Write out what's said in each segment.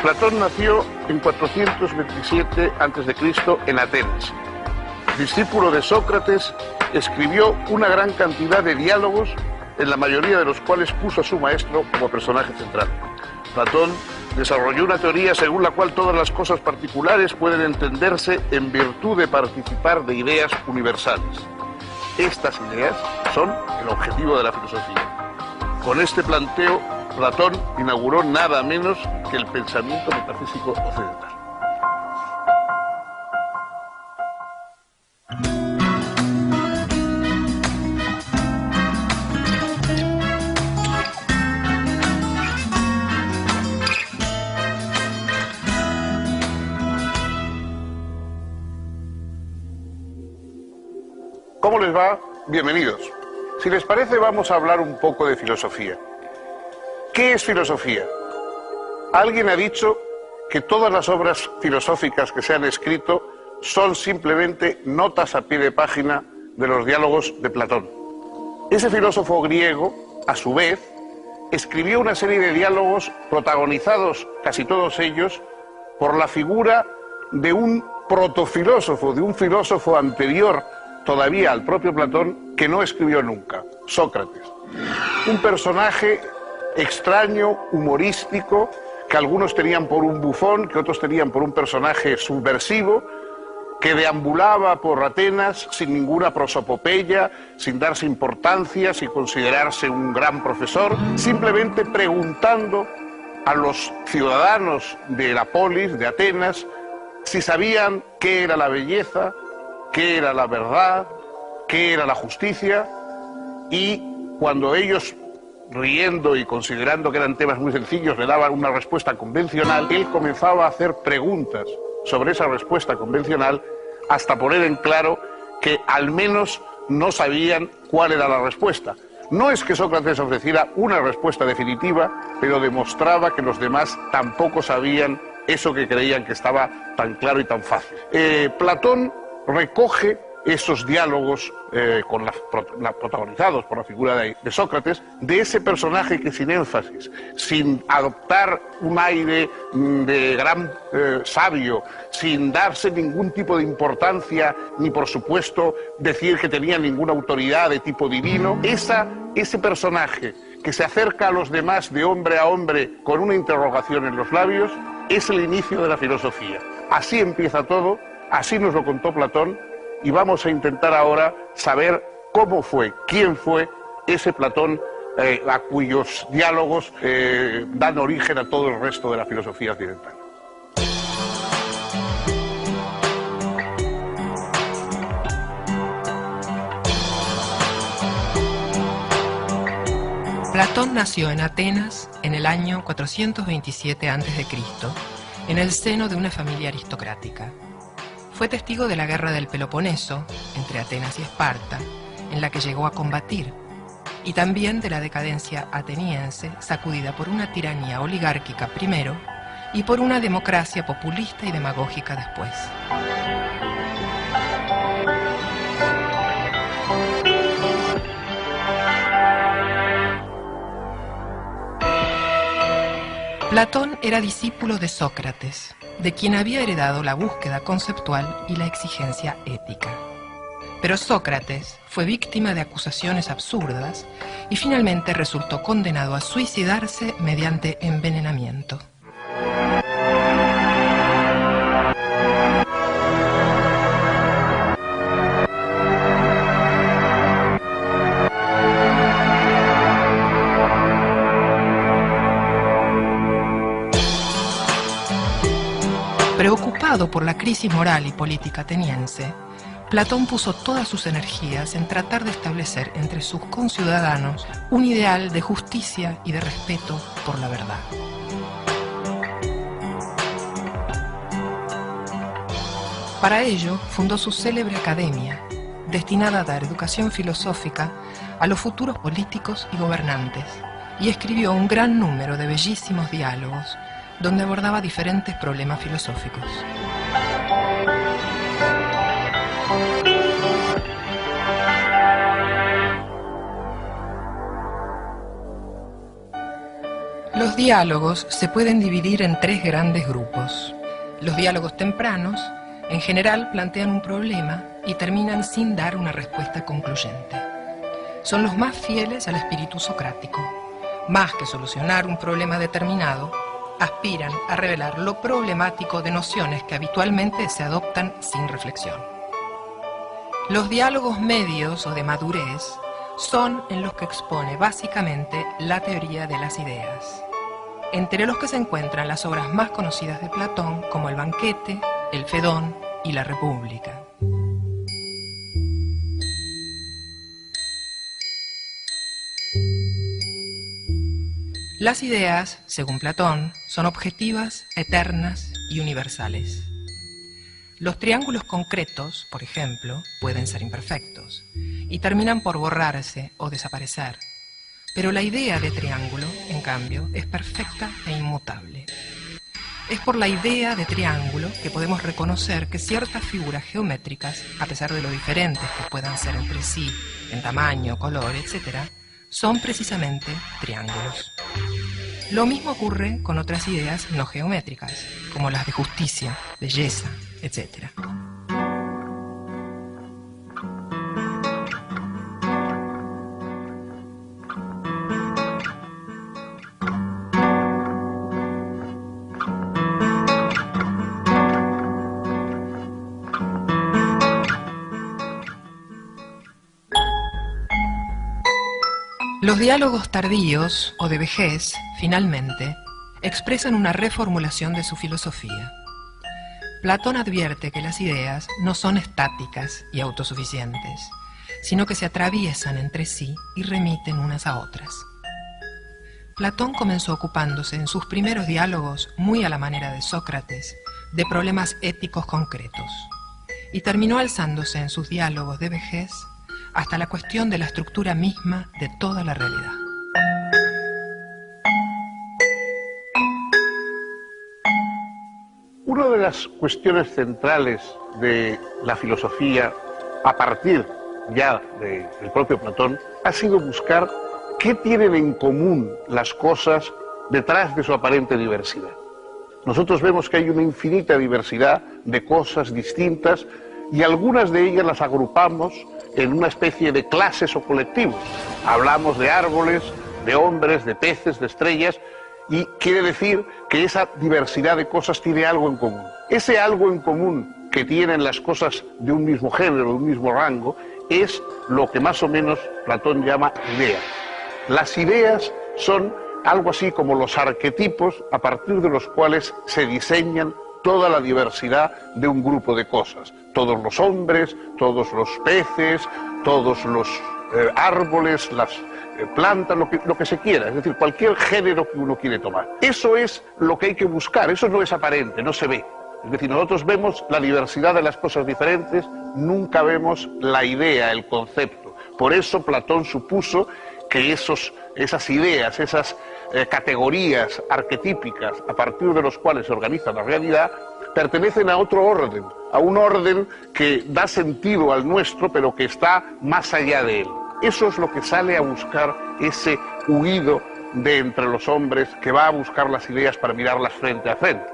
Platón nació en 427 a.C. en Atenas. Discípulo de Sócrates, escribió una gran cantidad de diálogos, en la mayoría de los cuales puso a su maestro como personaje central. Platón desarrolló una teoría según la cual todas las cosas particulares pueden entenderse en virtud de participar de ideas universales. Estas ideas son el objetivo de la filosofía. Con este planteo, Platón inauguró nada menos que el pensamiento metafísico occidental. ¿Cómo les va? Bienvenidos. Si les parece, vamos a hablar un poco de filosofía. ¿Qué es filosofía? Alguien ha dicho que todas las obras filosóficas que se han escrito son simplemente notas a pie de página de los diálogos de Platón. Ese filósofo griego, a su vez, escribió una serie de diálogos protagonizados, casi todos ellos, por la figura de un protofilósofo, de un filósofo anterior todavía al propio Platón, que no escribió nunca, Sócrates. Un personaje extraño, humorístico, que algunos tenían por un bufón, que otros tenían por un personaje subversivo, que deambulaba por Atenas sin ninguna prosopopeya, sin darse importancia, sin considerarse un gran profesor, simplemente preguntando a los ciudadanos de la polis, de Atenas, si sabían qué era la belleza, qué era la verdad, qué era la justicia, y cuando ellos, riendo y considerando que eran temas muy sencillos, le daban una respuesta convencional, él comenzaba a hacer preguntas sobre esa respuesta convencional hasta poner en claro que al menos no sabían cuál era la respuesta. No es que Sócrates ofreciera una respuesta definitiva, pero demostraba que los demás tampoco sabían eso que creían que estaba tan claro y tan fácil. Platón recoge esos diálogos protagonizados por la figura de Sócrates, de ese personaje que sin énfasis, sin adoptar un aire de gran sabio, sin darse ningún tipo de importancia, ni por supuesto decir que tenía ninguna autoridad de tipo divino, ese personaje que se acerca a los demás de hombre a hombre con una interrogación en los labios, es el inicio de la filosofía. Así empieza todo, así nos lo contó Platón, y vamos a intentar ahora saber cómo fue, quién fue ese Platón a cuyos diálogos dan origen a todo el resto de la filosofía occidental. Platón nació en Atenas en el año 427 a.C., en el seno de una familia aristocrática. Fue testigo de la guerra del Peloponeso, entre Atenas y Esparta, en la que llegó a combatir, y también de la decadencia ateniense, sacudida por una tiranía oligárquica primero y por una democracia populista y demagógica después. Platón era discípulo de Sócrates, de quien había heredado la búsqueda conceptual y la exigencia ética. Pero Sócrates fue víctima de acusaciones absurdas y finalmente resultó condenado a suicidarse mediante envenenamiento. Preocupado por la crisis moral y política ateniense, Platón puso todas sus energías en tratar de establecer entre sus conciudadanos un ideal de justicia y de respeto por la verdad. Para ello, fundó su célebre academia, destinada a dar educación filosófica a los futuros políticos y gobernantes, y escribió un gran número de bellísimos diálogos, donde abordaba diferentes problemas filosóficos. Los diálogos se pueden dividir en tres grandes grupos. Los diálogos tempranos, en general, plantean un problema y terminan sin dar una respuesta concluyente. Son los más fieles al espíritu socrático. Más que solucionar un problema determinado, aspiran a revelar lo problemático de nociones que habitualmente se adoptan sin reflexión. Los diálogos medios o de madurez son en los que expone básicamente la teoría de las ideas, entre los que se encuentran las obras más conocidas de Platón como el Banquete, el Fedón y la República. Las ideas, según Platón, son objetivas, eternas y universales. Los triángulos concretos, por ejemplo, pueden ser imperfectos y terminan por borrarse o desaparecer, pero la idea de triángulo, en cambio, es perfecta e inmutable. Es por la idea de triángulo que podemos reconocer que ciertas figuras geométricas, a pesar de lo diferentes que puedan ser entre sí, en tamaño, color, etc., son precisamente triángulos. Lo mismo ocurre con otras ideas no geométricas, como las de justicia, belleza, etc. Los diálogos tardíos o de vejez, finalmente, expresan una reformulación de su filosofía. Platón advierte que las ideas no son estáticas y autosuficientes, sino que se atraviesan entre sí y remiten unas a otras. Platón comenzó ocupándose en sus primeros diálogos, muy a la manera de Sócrates, de problemas éticos concretos, y terminó alzándose en sus diálogos de vejez hasta la cuestión de la estructura misma de toda la realidad. Una de las cuestiones centrales de la filosofía, a partir ya del propio Platón, ha sido buscar qué tienen en común las cosas detrás de su aparente diversidad. Nosotros vemos que hay una infinita diversidad de cosas distintas y algunas de ellas las agrupamos en una especie de clases o colectivos. Hablamos de árboles, de hombres, de peces, de estrellas, y quiere decir que esa diversidad de cosas tiene algo en común. Ese algo en común que tienen las cosas de un mismo género, de un mismo rango, es lo que más o menos Platón llama ideas. Las ideas son algo así como los arquetipos a partir de los cuales se diseñan toda la diversidad de un grupo de cosas. Todos los hombres, todos los peces, todos los árboles, las plantas, lo que se quiera, es decir, cualquier género que uno quiere tomar. Eso es lo que hay que buscar, eso no es aparente, no se ve. Es decir, nosotros vemos la diversidad de las cosas diferentes, nunca vemos la idea, el concepto. Por eso Platón supuso que esas ideas, esas categorías arquetípicas a partir de los cuales se organiza la realidad, pertenecen a otro orden, a un orden que da sentido al nuestro, pero que está más allá de él. Eso es lo que sale a buscar ese huido de entre los hombres que va a buscar las ideas para mirarlas frente a frente.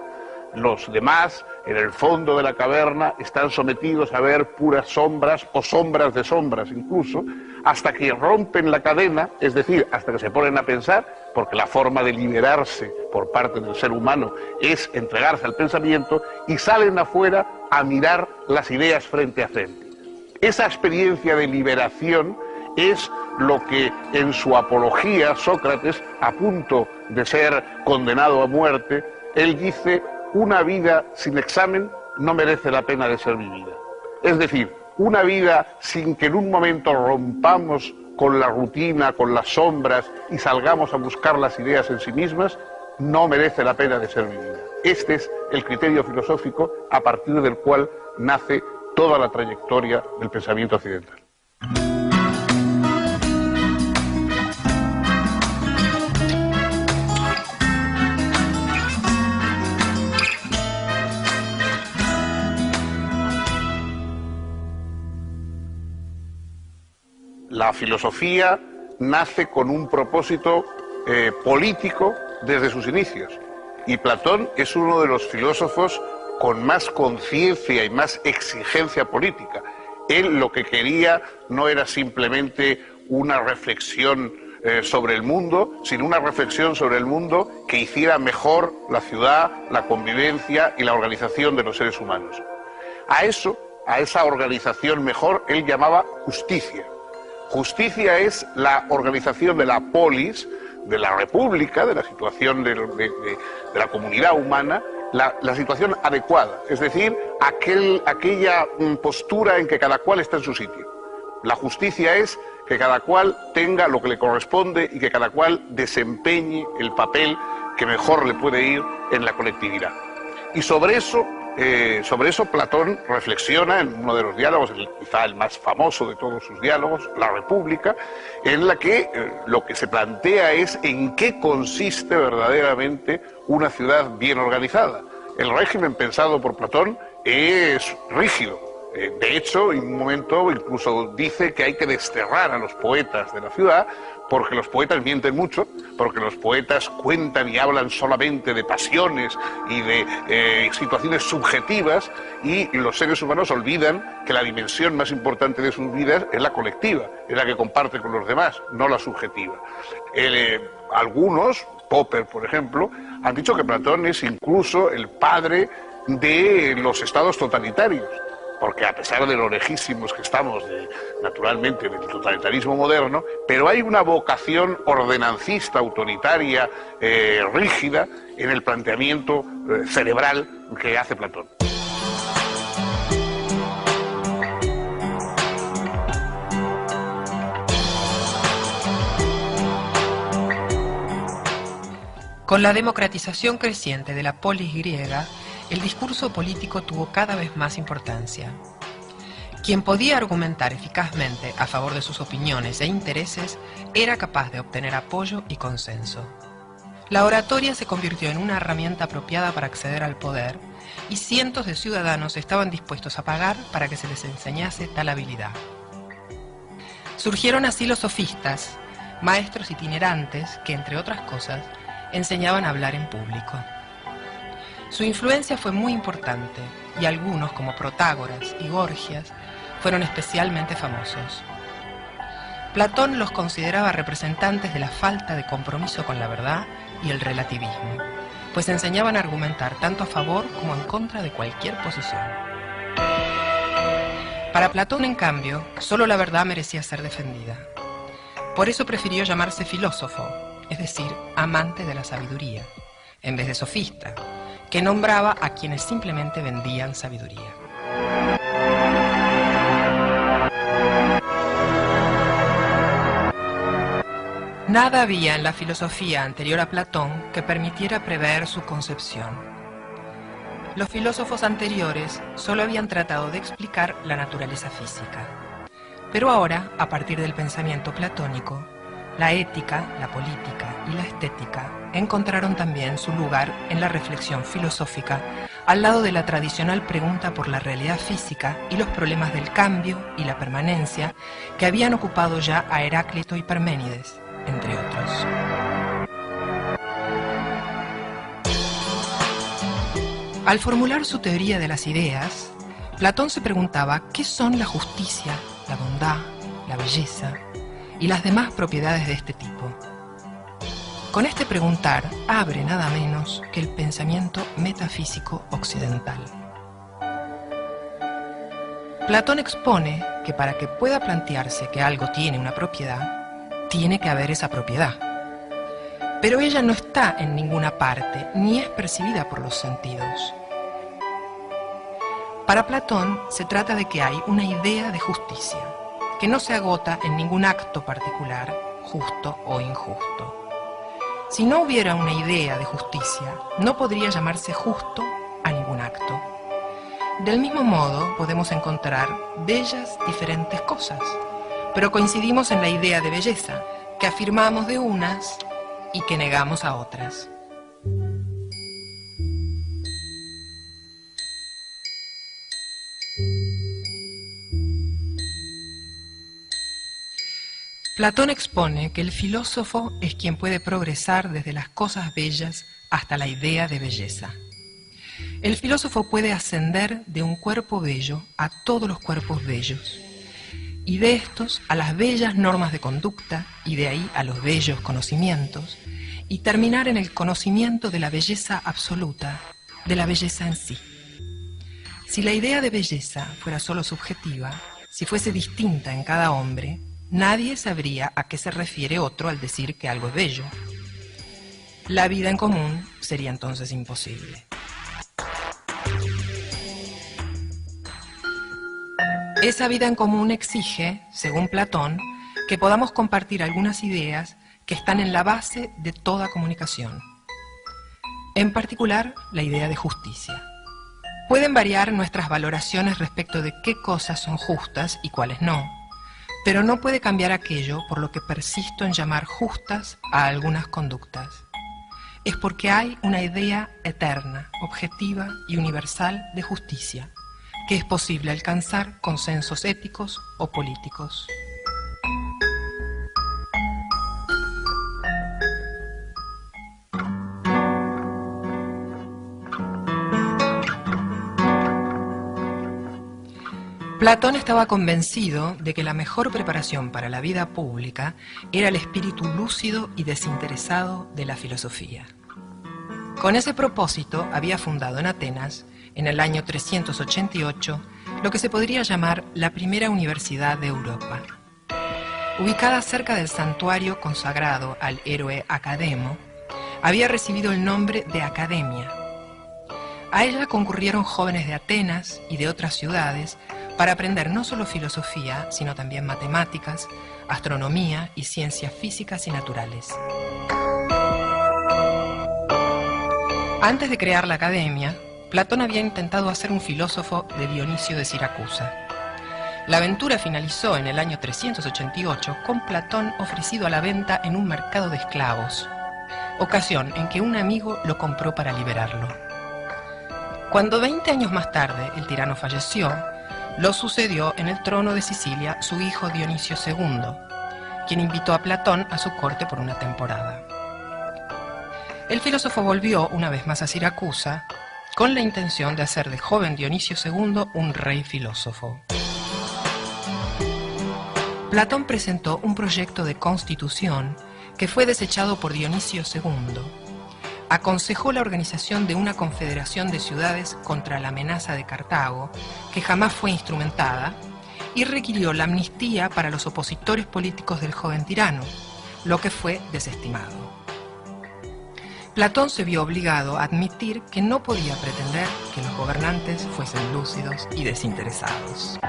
Los demás, en el fondo de la caverna, están sometidos a ver puras sombras o sombras de sombras incluso, hasta que rompen la cadena, es decir, hasta que se ponen a pensar, porque la forma de liberarse por parte del ser humano es entregarse al pensamiento, y salen afuera a mirar las ideas frente a frente. Esa experiencia de liberación es lo que en su apología Sócrates, a punto de ser condenado a muerte, él dice: una vida sin examen no merece la pena de ser vivida. Es decir, una vida sin que en un momento rompamos con la rutina, con las sombras y salgamos a buscar las ideas en sí mismas, no merece la pena de ser vivida. Este es el criterio filosófico a partir del cual nace toda la trayectoria del pensamiento occidental. La filosofía nace con un propósito político desde sus inicios. Y Platón es uno de los filósofos con más conciencia y más exigencia política. Él lo que quería no era simplemente una reflexión sobre el mundo, sino una reflexión sobre el mundo que hiciera mejor la ciudad, la convivencia y la organización de los seres humanos. A esa organización mejor, él llamaba justicia. Justicia es la organización de la polis, de la república, de la situación de la comunidad humana, la situación adecuada, es decir, aquella postura en que cada cual está en su sitio. La justicia es que cada cual tenga lo que le corresponde y que cada cual desempeñe el papel que mejor le puede ir en la colectividad. Y sobre eso Platón reflexiona en uno de los diálogos, quizá el más famoso de todos sus diálogos, La República, en la que lo que se plantea es en qué consiste verdaderamente una ciudad bien organizada. El régimen pensado por Platón es rígido. De hecho, en un momento incluso dice que hay que desterrar a los poetas de la ciudad porque los poetas mienten mucho, porque los poetas cuentan y hablan solamente de pasiones y de situaciones subjetivas, y los seres humanos olvidan que la dimensión más importante de sus vidas es la colectiva, es la que comparte con los demás, no la subjetiva. Algunos, Popper por ejemplo, han dicho que Platón es incluso el padre de los estados totalitarios, porque a pesar de lo lejísimos que estamos, naturalmente, del totalitarismo moderno, pero hay una vocación ordenancista, autoritaria, rígida, en el planteamiento cerebral que hace Platón. Con la democratización creciente de la polis griega, el discurso político tuvo cada vez más importancia. Quien podía argumentar eficazmente a favor de sus opiniones e intereses era capaz de obtener apoyo y consenso. La oratoria se convirtió en una herramienta apropiada para acceder al poder, y cientos de ciudadanos estaban dispuestos a pagar para que se les enseñase tal habilidad. Surgieron así los sofistas, maestros itinerantes que, entre otras cosas, enseñaban a hablar en público. Su influencia fue muy importante, y algunos, como Protágoras y Gorgias, fueron especialmente famosos. Platón los consideraba representantes de la falta de compromiso con la verdad y el relativismo, pues enseñaban a argumentar tanto a favor como en contra de cualquier posición. Para Platón, en cambio, solo la verdad merecía ser defendida. Por eso prefirió llamarse filósofo, es decir, amante de la sabiduría, en vez de sofista, que nombraba a quienes simplemente vendían sabiduría. Nada había en la filosofía anterior a Platón que permitiera prever su concepción. Los filósofos anteriores solo habían tratado de explicar la naturaleza física. Pero ahora, a partir del pensamiento platónico, la ética, la política y la estética encontraron también su lugar en la reflexión filosófica, al lado de la tradicional pregunta por la realidad física y los problemas del cambio y la permanencia que habían ocupado ya a Heráclito y Parménides, entre otros. Al formular su teoría de las ideas, Platón se preguntaba qué son la justicia, la bondad, la belleza y las demás propiedades de este tipo. Con este preguntar abre nada menos que el pensamiento metafísico occidental. Platón expone que para que pueda plantearse que algo tiene una propiedad, tiene que haber esa propiedad. Pero ella no está en ninguna parte, ni es percibida por los sentidos. Para Platón se trata de que hay una idea de justicia, que no se agota en ningún acto particular, justo o injusto. Si no hubiera una idea de justicia, no podría llamarse justo a ningún acto. Del mismo modo, podemos encontrar bellas diferentes cosas, pero coincidimos en la idea de belleza, que afirmamos de unas y que negamos a otras. Platón expone que el filósofo es quien puede progresar desde las cosas bellas hasta la idea de belleza. El filósofo puede ascender de un cuerpo bello a todos los cuerpos bellos, y de estos a las bellas normas de conducta, y de ahí a los bellos conocimientos, y terminar en el conocimiento de la belleza absoluta, de la belleza en sí. Si la idea de belleza fuera solo subjetiva, si fuese distinta en cada hombre, nadie sabría a qué se refiere otro al decir que algo es bello. La vida en común sería entonces imposible. Esa vida en común exige, según Platón, que podamos compartir algunas ideas que están en la base de toda comunicación. En particular, la idea de justicia. Pueden variar nuestras valoraciones respecto de qué cosas son justas y cuáles no, pero no puede cambiar aquello por lo que persisto en llamar justas a algunas conductas. Es porque hay una idea eterna, objetiva y universal de justicia, que es posible alcanzar consensos éticos o políticos. Platón estaba convencido de que la mejor preparación para la vida pública era el espíritu lúcido y desinteresado de la filosofía. Con ese propósito había fundado en Atenas, en el año 388, lo que se podría llamar la primera universidad de Europa. Ubicada cerca del santuario consagrado al héroe Academo, había recibido el nombre de Academia. A ella concurrieron jóvenes de Atenas y de otras ciudades para aprender no solo filosofía, sino también matemáticas, astronomía y ciencias físicas y naturales. Antes de crear la academia, Platón había intentado hacer un filósofo de Dionisio de Siracusa. La aventura finalizó en el año 388 con Platón ofrecido a la venta en un mercado de esclavos, ocasión en que un amigo lo compró para liberarlo. Cuando 20 años más tarde el tirano falleció, lo sucedió en el trono de Sicilia su hijo Dionisio II, quien invitó a Platón a su corte por una temporada. El filósofo volvió una vez más a Siracusa con la intención de hacer del joven Dionisio II un rey filósofo. Platón presentó un proyecto de constitución que fue desechado por Dionisio II. Aconsejó la organización de una confederación de ciudades contra la amenaza de Cartago, que jamás fue instrumentada, y requirió la amnistía para los opositores políticos del joven tirano, lo que fue desestimado. Platón se vio obligado a admitir que no podía pretender que los gobernantes fuesen lúcidos y desinteresados.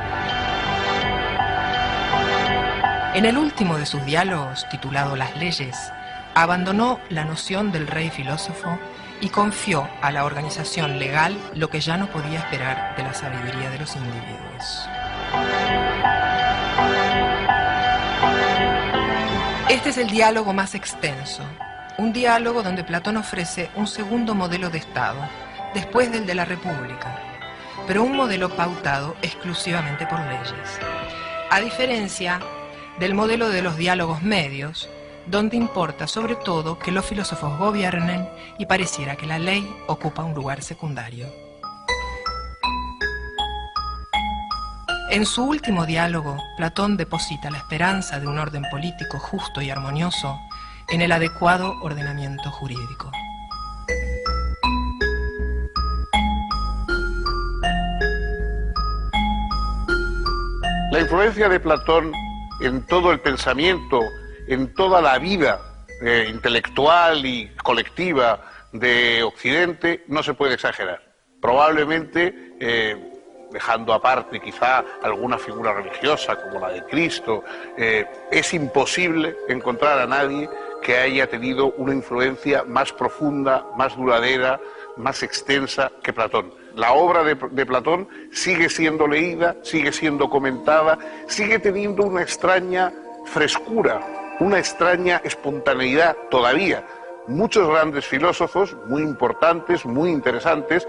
En el último de sus diálogos, titulado Las leyes, abandonó la noción del rey filósofo y confió a la organización legal lo que ya no podía esperar de la sabiduría de los individuos. Este es el diálogo más extenso, un diálogo donde Platón ofrece un segundo modelo de Estado, después del de la República, pero un modelo pautado exclusivamente por leyes, a diferencia del modelo de los diálogos medios, donde importa sobre todo que los filósofos gobiernen y pareciera que la ley ocupa un lugar secundario. En su último diálogo, Platón deposita la esperanza de un orden político justo y armonioso en el adecuado ordenamiento jurídico. La influencia de Platón en todo el pensamiento, en toda la vida intelectual y colectiva de Occidente no se puede exagerar. Probablemente, dejando aparte quizá alguna figura religiosa como la de Cristo, es imposible encontrar a nadie que haya tenido una influencia más profunda, más duradera, más extensa que Platón. La obra de Platón sigue siendo leída, sigue siendo comentada, sigue teniendo una extraña frescura, una extraña espontaneidad todavía. Muchos grandes filósofos, muy importantes, muy interesantes,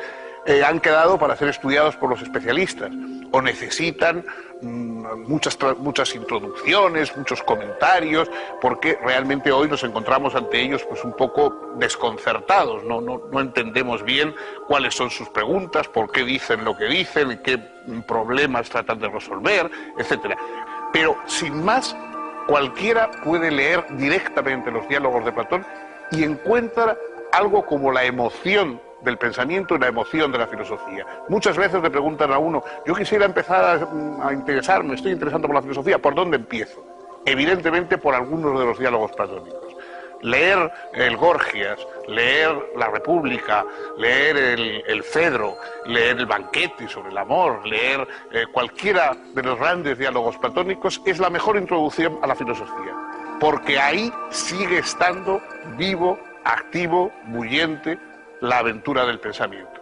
han quedado para ser estudiados por los especialistas o necesitan muchas introducciones, muchos comentarios, porque realmente hoy nos encontramos ante ellos pues un poco desconcertados, no entendemos bien cuáles son sus preguntas, por qué dicen lo que dicen, qué problemas tratan de resolver, etc. Pero sin más, cualquiera puede leer directamente los diálogos de Platón y encuentra algo como la emoción del pensamiento y la emoción de la filosofía. Muchas veces le preguntan a uno, yo quisiera empezar a interesarme, estoy interesando por la filosofía, ¿por dónde empiezo? Evidentemente por algunos de los diálogos platónicos. Leer el Gorgias, leer la República, leer el Fedro, leer el Banquete sobre el amor, leer cualquiera de los grandes diálogos platónicos es la mejor introducción a la filosofía, porque ahí sigue estando vivo, activo, bullente, la aventura del pensamiento.